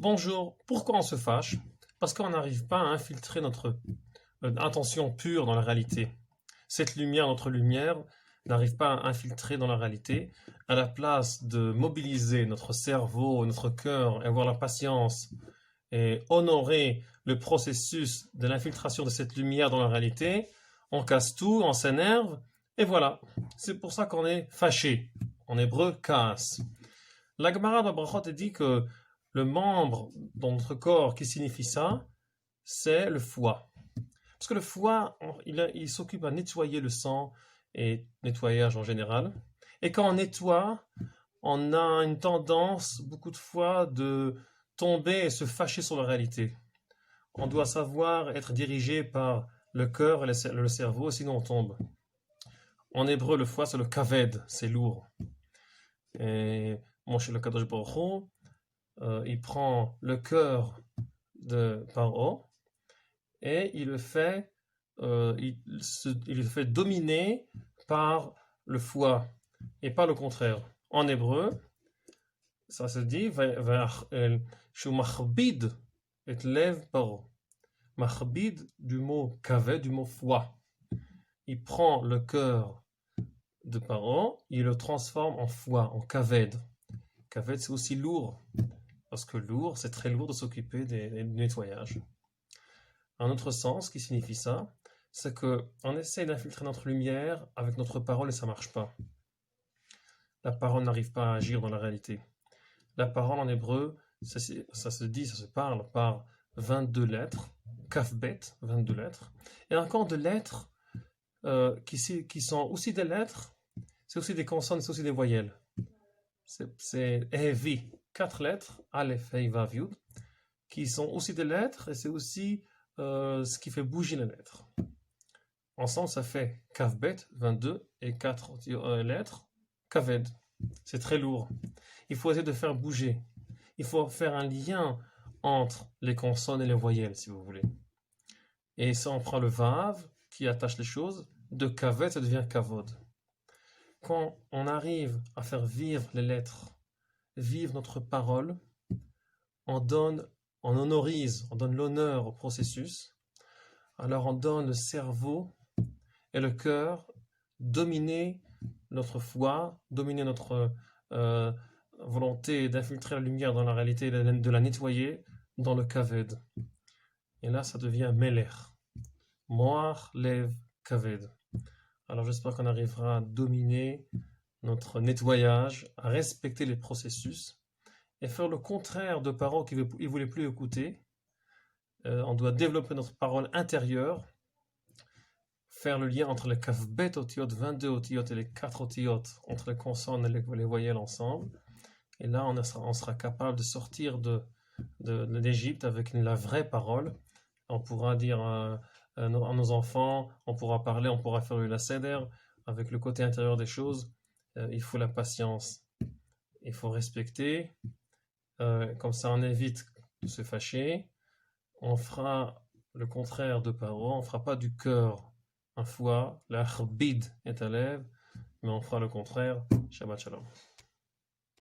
Bonjour, pourquoi on se fâche? Parce qu'on n'arrive pas à infiltrer notre intention pure dans la réalité. Cette lumière, notre lumière, n'arrive pas à infiltrer dans la réalité. À la place de mobiliser notre cerveau, notre cœur, et avoir la patience et honorer le processus de l'infiltration de cette lumière dans la réalité, on casse tout, on s'énerve, et voilà. C'est pour ça qu'on est fâché. En hébreu, kaas. La Gemara dans Brachot dit que le membre dans notre corps qui signifie ça, c'est le foie. Parce que le foie, il s'occupe à nettoyer le sang et nettoyage en général. Et quand on nettoie, on a une tendance, beaucoup de fois, de tomber et se fâcher sur la réalité. On doit savoir être dirigé par le cœur et le cerveau, sinon on tombe. En hébreu, le foie, c'est le kaved, c'est lourd. Et Moshe le Kadosh Baruch Hu, il prend le cœur de Paro et il le fait dominer par le foie et pas le contraire. En hébreu, ça se dit machbid et lev paro. Machbid du mot kaved, du mot foie. Il prend le cœur de Paro, il le transforme en foie, en kaved. Kaved, c'est aussi lourd, parce que lourd, c'est très lourd de s'occuper du nettoyage. Un autre sens qui signifie ça, c'est qu'on essaie d'infiltrer notre lumière avec notre parole et ça ne marche pas. La parole n'arrive pas à agir dans la réalité. La parole en hébreu, ça se parle par 22 lettres, kafbet, 22 lettres, et encore de lettres qui sont aussi des lettres, c'est aussi des consonnes, c'est aussi des voyelles. C'est heavy, 4 lettres, aleph, hei, vav, yud, qui sont aussi des lettres, et c'est aussi ce qui fait bouger les lettres. Ensemble, ça fait kafbet, 22, et 4 lettres, kaved. C'est très lourd. Il faut essayer de faire bouger. Il faut faire un lien entre les consonnes et les voyelles, si vous voulez. Et ça, on prend le vav, qui attache les choses, de kaved, ça devient kavod. Quand on arrive à faire vivre les lettres, vivre notre parole, on honorise, on donne l'honneur au processus, alors on donne le cerveau et le cœur dominer notre foi, dominer notre volonté d'infiltrer la lumière dans la réalité, de la nettoyer dans le kaved. Et là, ça devient meler. Moar, lev, kaved. Alors j'espère qu'on arrivera à dominer notre nettoyage, à respecter les processus et faire le contraire de Paro qui ne voulait plus écouter. On doit développer notre parole intérieure, faire le lien entre les kafbet otiyot, 22 otiyot et les 4 otiyot, entre les consonnes et les voyelles ensemble. Et là, on sera capable de sortir d'Égypte avec la vraie parole. On pourra dire à nos enfants, on pourra parler, on pourra faire la seder avec le côté intérieur des choses. Il faut la patience, il faut respecter, comme ça on évite de se fâcher. On fera le contraire de Paro, on ne fera pas du cœur un foie, la khbid est à lèvres, mais on fera le contraire. Shabbat shalom.